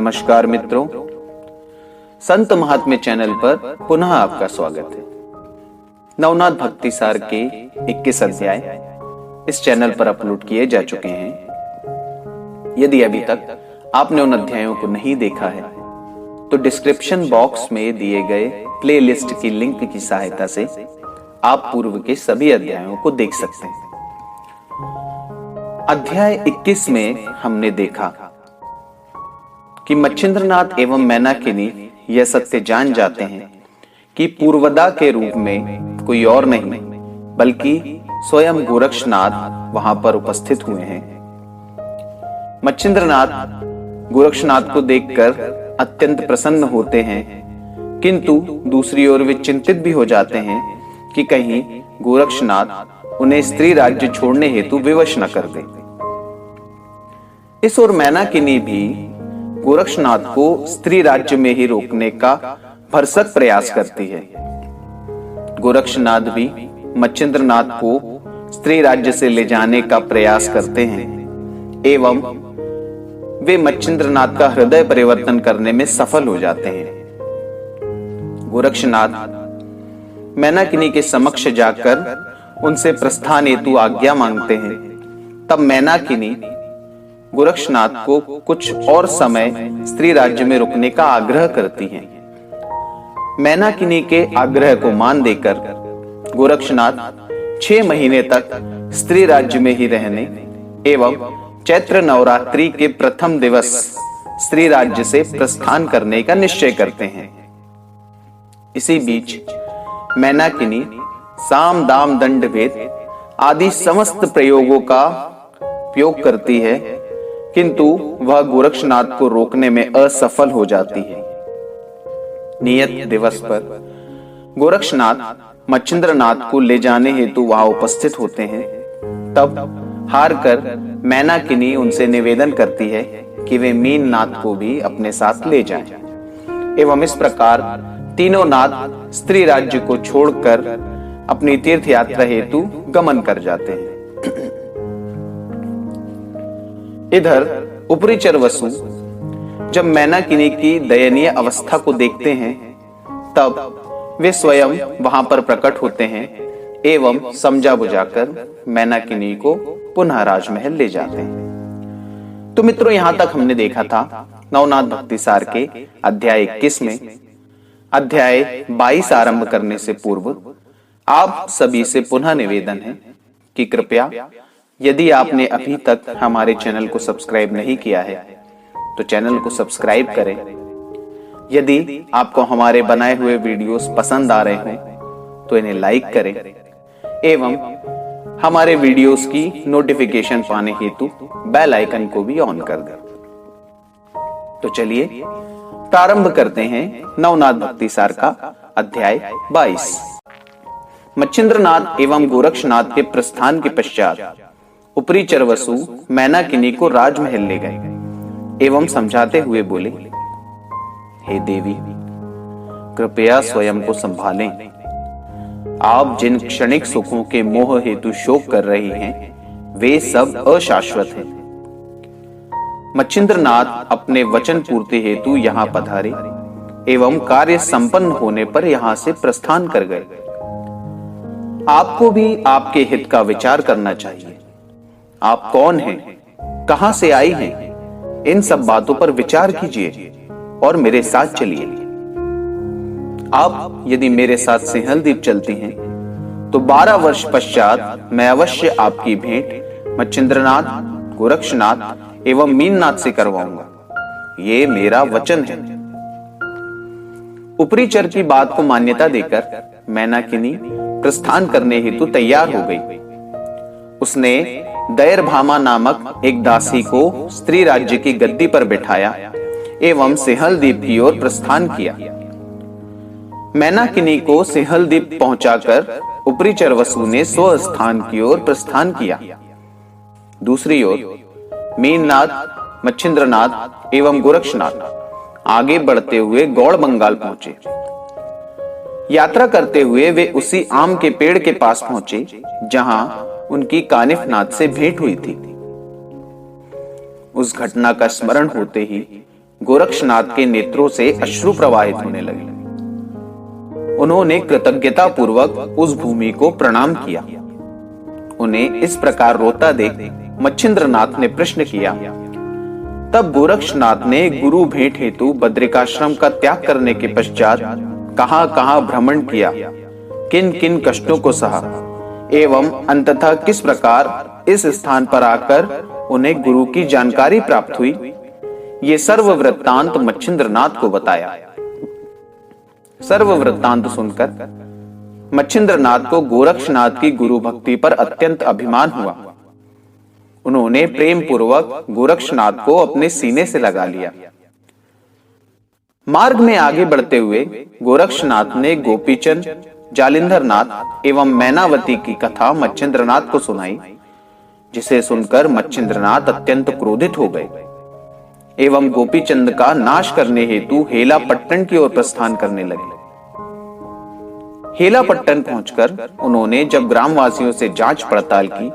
नमस्कार मित्रों, संत महात्म्य चैनल पर पुनः आपका स्वागत है। नवनाथ भक्ति सार के 21 अध्याय इस चैनल पर अपलोड किए जा चुके हैं। यदि अभी तक आपने उन अध्यायों को नहीं देखा है तो डिस्क्रिप्शन बॉक्स में दिए गए प्लेलिस्ट की लिंक की सहायता से आप पूर्व के सभी अध्यायों को देख सकते हैं। अध्याय 21 में हमने देखा कि मच्छिंद्रनाथ एवं मैनाकिनी यह सत्य जान जाते हैं कि पूर्वदा के रूप में कोई और नहीं बल्कि स्वयं गोरक्षनाथ वहां पर उपस्थित हुए हैं। मच्छिंद्रनाथ गोरक्षनाथ को देखकर अत्यंत प्रसन्न होते हैं, किंतु दूसरी ओर वे चिंतित भी हो जाते हैं कि कहीं गोरक्षनाथ उन्हें स्त्री राज्य छोड़ने हेतु विवश न कर दे। इस ओर मैनाकिनी भी गोरक्षनाथ को स्त्री राज्य में ही रोकने का भरसक प्रयास करती है। गोरक्षनाथ भी मच्छिंद्रनाथ को स्त्री राज्य से ले जाने का प्रयास करते हैं एवं वे मच्छिंद्रनाथ का हृदय परिवर्तन करने में सफल हो जाते हैं। गोरक्षनाथ मैनाकिनी के समक्ष जाकर उनसे प्रस्थान हेतु आज्ञा मांगते हैं। तब मैनाकिनी गोरक्षनाथ को कुछ और समय स्त्री राज्य में रुकने का आग्रह करती हैं। मैनाकिनी के आग्रह को मान देकर गोरक्षनाथ 6 महीने तक स्त्री राज्य में ही रहने एवं चैत्र नवरात्रि के प्रथम दिवस स्त्री राज्य से प्रस्थान करने का निश्चय करते हैं। इसी बीच मैनाकिनी साम दाम दंड भेद आदि समस्त प्रयोगों का उपयोग करती है, किंतु वह गोरक्षनाथ को रोकने में असफल हो जाती है। नियत दिवस पर गोरक्षनाथ मच्छिंद्रनाथ को ले जाने हेतु वहां उपस्थित होते हैं। तब हार कर मैनाकिनी उनसे निवेदन करती है कि वे मीननाथ को भी अपने साथ ले जाएं एवं इस प्रकार तीनों नाथ स्त्री राज्य को छोड़कर अपनी तीर्थ यात्रा हेतु गमन कर जाते हैं। इधर उपरीचर वसु जब मैनाकिनी की दयनीय अवस्था को देखते हैं तब वे स्वयं वहां पर प्रकट होते हैं एवं समझा बुझाकर मैनाकिनी को पुनः राजमहल ले जाते हैं। तो मित्रों, यहां तक हमने देखा था नवनाथ भक्ति सार के अध्याय 21 में। अध्याय 22 आरंभ करने से पूर्व आप सभी से पुनः निवेदन है कि कृपया यदि आपने अभी तक हमारे चैनल को सब्सक्राइब नहीं किया है तो चैनल को सब्सक्राइब करें। यदि आपको हमारे बनाए हुए वीडियोस पसंद आ रहे हैं तो इन्हें लाइक करें एवं हमारे वीडियोस की नोटिफिकेशन पाने हेतु बेल आइकन को भी ऑन कर दें। तो चलिए प्रारंभ करते हैं नवनाथ भक्ति सार का अध्याय 22। मच्छिंद्रनाथ एवं गोरक्षनाथ के प्रस्थान के पश्चात उपरीचर वसु मैनाकिनी को राजमहल ले गए एवं समझाते हुए बोले, हे देवी, कृपया स्वयं को संभालें। आप जिन क्षणिक सुखों के मोह हेतु शोक कर रही हैं वे सब अशाश्वत हैं। मच्छिंद्रनाथ अपने वचन पूर्ति हेतु यहाँ पधारे एवं कार्य संपन्न होने पर यहाँ से प्रस्थान कर गए। आपको भी आपके हित का विचार करना चाहिए। आप कौन हैं, कहां से आई हैं, इन सब बातों पर विचार कीजिए और मेरे साथ चलिए। आप यदि मेरे साथ सिंहलदीप चलती हैं तो 12 वर्ष पश्चात मैं अवश्य आपकी भेंट मच्छिंद्रनाथ, गोरक्षनाथ एवं मीननाथ से करवाऊंगा। ये मेरा वचन है। उपरीचर की बात को मान्यता देकर मैनाकिनी प्रस्थान करने हेतु तैयार हो गई। उसने दैरभामा नामक एक दासी को स्त्री राज्य की गद्दी पर बिठाया एवं सिंहलदीप की ओर प्रस्थान किया। मैनाकिनी को सिंहलदीप पहुंचाकर उपरीचर वसु ने स्वस्थान की ओर प्रस्थान किया। दूसरी ओर मीननाथ, मच्छिंद्रनाथ एवं गोरक्षनाथ आगे बढ़ते हुए गौड़ बंगाल पहुंचे। यात्रा करते हुए वे उसी आम के पेड़ के पास पहुंचे जहां उनकी कानिफनाथ से भेंट हुई थी। उस घटना का स्मरण होते ही गोरक्षनाथ के नेत्रों से अश्रु प्रवाहित होने लगे। उन्होंने कृतज्ञता पूर्वक उस भूमि को प्रणाम किया। उन्हें इस प्रकार रोता देख मच्छिंद्रनाथ ने प्रश्न किया। तब गोरक्षनाथ ने गुरु भेंट हेतु बद्रिकाश्रम का त्याग करने के पश्चात कहां कहां भ्रमण किया, किन किन कष्टों को सहा एवं अंततः किस प्रकार इस स्थान पर आकर उन्हें गुरु की जानकारी प्राप्त हुई, ये सर्व वृत्तांत मच्छिंद्रनाथ को बताया। सर्व वृत्तांत सुनकर मच्छिंद्रनाथ को गोरक्षनाथ की गुरु भक्ति पर अत्यंत अभिमान हुआ। उन्होंने प्रेम पूर्वक गोरक्षनाथ को अपने सीने से लगा लिया। मार्ग में आगे बढ़ते हुए गोरक्षनाथ ने गोपीचंद, जालिंधरनाथ एवं मैनावती की कथा मच्छिंद्रनाथ को सुनाई, जिसे सुनकर मच्छिंद्रनाथ अत्यंत क्रोधित हो गए एवं गोपीचंद का नाश करने हेतु हेलापट्टन की ओर प्रस्थान करने लगे। हेलापट्टन पहुंचकर उन्होंने जब ग्रामवासियों से जांच पड़ताल की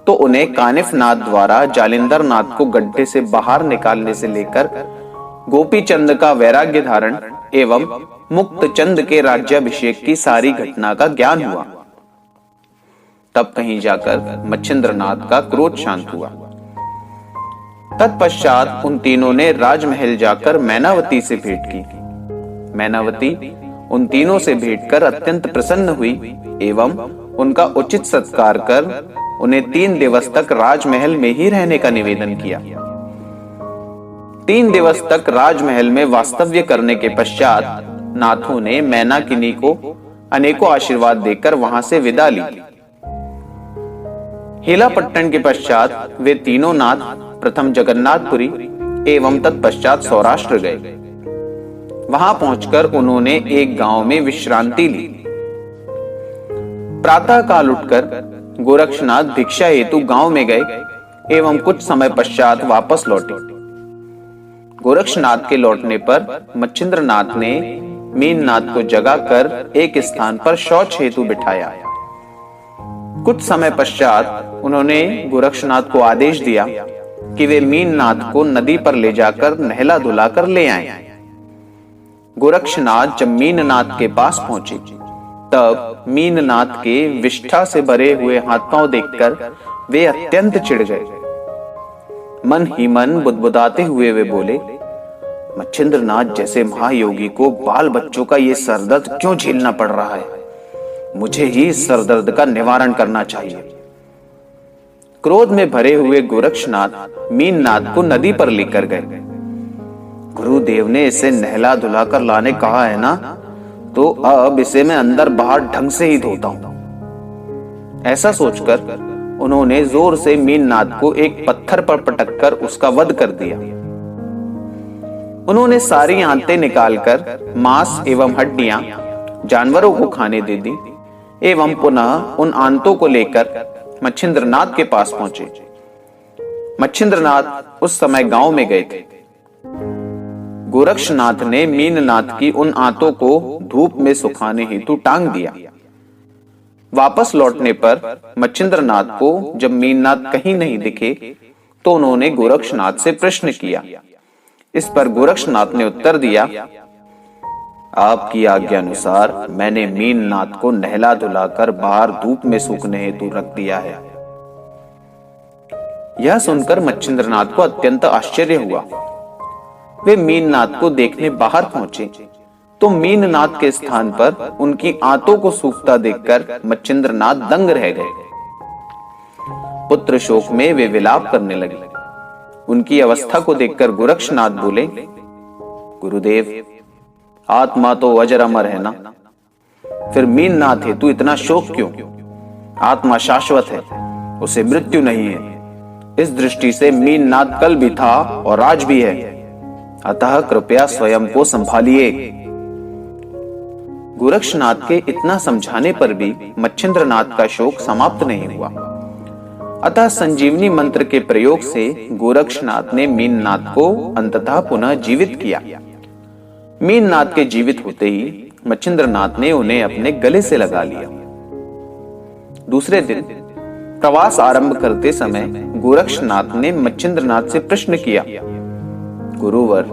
तो उन्हें कानिफनाथ द्वारा जालिंधरनाथ को गड्ढे से बाहर निकालने से लेकर गोपीचंद का वैराग्य धारण एवं मुक्तचंद के राज्याभिषेक की सारी घटना का ज्ञान हुआ। तब कहीं जाकर मच्छिंद्रनाथ का क्रोध शांत हुआ। तत्पश्चात उन तीनों ने राजमहल जाकर मैनावती से भेंट की। मैनावती उन तीनों से भेंट कर अत्यंत प्रसन्न हुई एवं उनका उचित सत्कार कर उन्हें 3 दिवस तक राजमहल में ही रहने का निवेदन किया। 3 दिवस तक राजमहल में वास्तव्य करने के पश्चात नाथों ने मैनाकिनी को अनेकों आशीर्वाद देकर वहां से विदा ली। हेलापट्टन के पश्चात वे तीनों नाथ प्रथम जगन्नाथपुरी एवं तत्पश्चात सौराष्ट्र गए। वहां पहुंचकर उन्होंने एक गांव में विश्रांति ली। प्रातः काल उठकर गोरक्षनाथ भिक्षा हेतु गांव में गए एवं कुछ समय पश्चात वापस लौटे। गोरक्षनाथ के लौटने पर मच्छिंद्रनाथ ने मीननाथ को जगाकर एक स्थान पर शौच हेतु बिठाया। कुछ समय पश्चात उन्होंने गोरक्षनाथ को आदेश दिया कि वे मीननाथ को नदी पर ले जाकर नहला धुलाकर ले आए। गोरक्षनाथ जब मीननाथ के पास पहुंचे तब मीननाथ के विष्ठा से भरे हुए हाथ पांव देखकर वे अत्यंत चिढ़ गए। मन ही मन बुदबुदाते हुए वे बोले, मच्छिंद्रनाथ जैसे महायोगी को बाल बच्चों का ये सरदर्द क्यों झेलना पड़ रहा है? मुझे ही इस सरदर्द का निवारण करना चाहिए। क्रोध में भरे हुए गोरक्षनाथ मीननाथ को नदी पर लेकर गए। गुरुदेव ने इसे नहला धुलाकर लाने कहा है ना, तो अब इसे मैं अंदर बाहर ढंग से ही धोता हूं। ऐसा सोचकर उन्होंने जोर से मीननाथ को एक पत्थर पर पटककर उसका वध कर दिया। उन्होंने सारी आंतें निकालकर मांस एवं हड्डियां जानवरों को खाने दे दी एवं पुनः उन आंतों को लेकर मच्छिंद्रनाथ के पास पहुंचे। मच्छिंद्रनाथ उस समय गांव में गए थे। गोरक्षनाथ ने मीननाथ की उन आंतों को धूप में सुखाने हेतु टांग दिया। वापस लौटने पर मच्छिंद्रनाथ को जब मीननाथ कहीं नहीं दिखे तो उन्होंने गोरक्षनाथ से प्रश्न किया। इस पर गोरक्षनाथ ने उत्तर दिया, आपकी आज्ञा अनुसार मैंने मीननाथ को नहला धुलाकर बाहर धूप में सूखने हेतु रख दिया है। यह सुनकर मच्छिंद्रनाथ को अत्यंत आश्चर्य हुआ। वे मीननाथ को देखने बाहर पहुंचे तो मीननाथ के स्थान पर उनकी आंतों को सूखता देखकर मच्छिंद्रनाथ दंग रह गए। पुत्र शोक में वे विलाप करने लगे। उनकी अवस्था को देखकर गोरक्षनाथ बोले, गुरुदेव आत्मा तो अजर अमर है ना, फिर मीननाथ हेतु इतना शोक क्यों? आत्मा शाश्वत है, उसे मृत्यु नहीं है। इस दृष्टि से मीननाथ कल भी था और आज भी है, अतः कृपया स्वयं को संभालिए। गोरक्षनाथ के इतना समझाने पर भी मच्छिंद्रनाथ का शोक समाप्त नहीं हुआ। अतः संजीवनी मंत्र के प्रयोग से गोरक्षनाथ ने मीननाथ को अंततः पुनः जीवित किया। मीननाथ के जीवित होते ही मच्छिंद्रनाथ ने उन्हें अपने गले से लगा लिया। दूसरे दिन प्रवास आरंभ करते समय गोरक्षनाथ ने मच्छिंद्रनाथ से प्रश्न किया, गुरुवर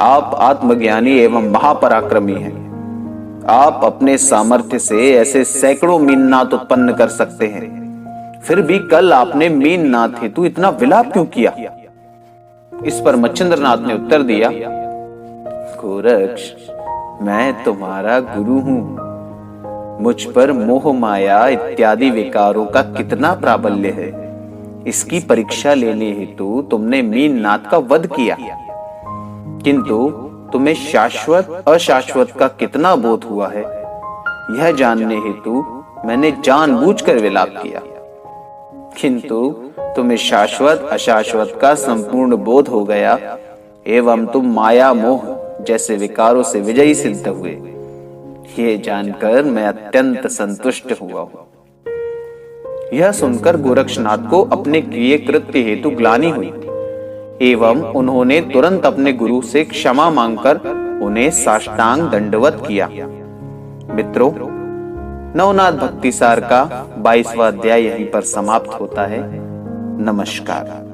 आप आत्मज्ञानी एवं महापराक्रमी हैं। आप अपने सामर्थ्य से ऐसे सैकड़ों मीननाद उत्पन्न कर सकते हैं, फिर भी कल आपने मीननाद हेतु इतना विलाप क्यों किया? इस पर मच्छिंद्रनाथ ने उत्तर दिया, गोरक्ष, मैं तुम्हारा गुरु हूं। मुझ पर मोह माया इत्यादि विकारों का कितना प्राबल्य है, इसकी परीक्षा लेने हेतु तुमने मीननाद का वध किया। किंतु तुम्हें शाश्वत अशाश्वत का कितना बोध हुआ है, यह जानने हेतु मैंने जानबूझकर विलाप किया। किंतु तुम्हें शाश्वत अशाश्वत का संपूर्ण बोध हो गया एवं तुम माया मोह जैसे विकारों से विजयी सिद्ध हुए, ये जानकर मैं अत्यंत संतुष्ट हुआ हूं। यह सुनकर गोरक्षनाथ को अपने किए कृत्य हेतु ग्लानि हुई एवं उन्होंने तुरंत अपने गुरु से क्षमा मांगकर उन्हें साष्टांग दंडवत किया। मित्रों, नवनाथ भक्तिसार का 22वां अध्याय यहीं पर समाप्त होता है। नमस्कार।